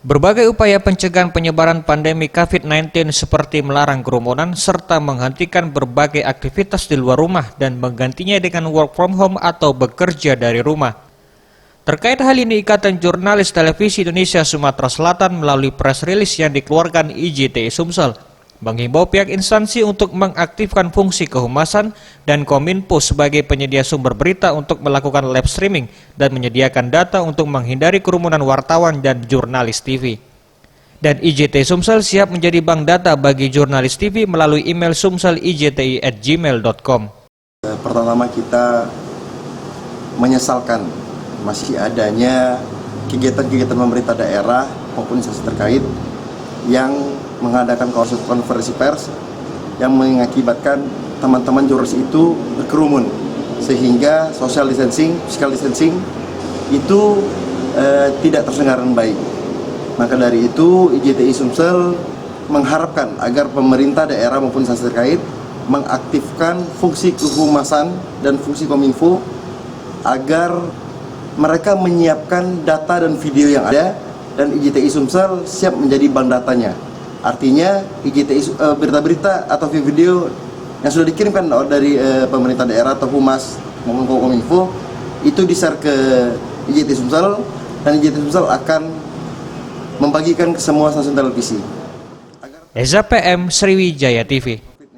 Berbagai upaya pencegahan penyebaran pandemi COVID-19 seperti melarang kerumunan serta menghentikan berbagai aktivitas di luar rumah dan menggantinya dengan work from home atau bekerja dari rumah. Terkait hal ini, Ikatan Jurnalis Televisi Indonesia Sumatera Selatan melalui press release yang dikeluarkan IJTI Sumsel menghimbau pihak instansi untuk mengaktifkan fungsi kehumasan dan Kominfo sebagai penyedia sumber berita untuk melakukan live streaming dan menyediakan data untuk menghindari kerumunan wartawan dan jurnalis TV. Dan IJTI Sumsel siap menjadi bank data bagi jurnalis TV melalui email sumselijti@gmail.com. Pertama kita menyesalkan masih adanya kegiatan-kegiatan pemerintah daerah maupun instansi terkait yang mengadakan konferensi pers yang mengakibatkan teman-teman jurnalis itu berkerumun sehingga social distancing, physical distancing itu tidak terselenggara dengan baik. Maka dari itu IJTI Sumsel mengharapkan agar pemerintah daerah maupun instansi terkait mengaktifkan fungsi kehumasan dan fungsi Kominfo agar mereka menyiapkan data dan video yang ada dan IJTI Sumsel siap menjadi bank datanya. Artinya IJTI berita-berita atau video yang sudah dikirimkan dari pemerintah daerah atau humas maupun Kominfo itu di-share ke IJTI Sumsel dan IJTI Sumsel akan membagikan ke semua stasiun televisi. Eza PM, Sriwijaya TV.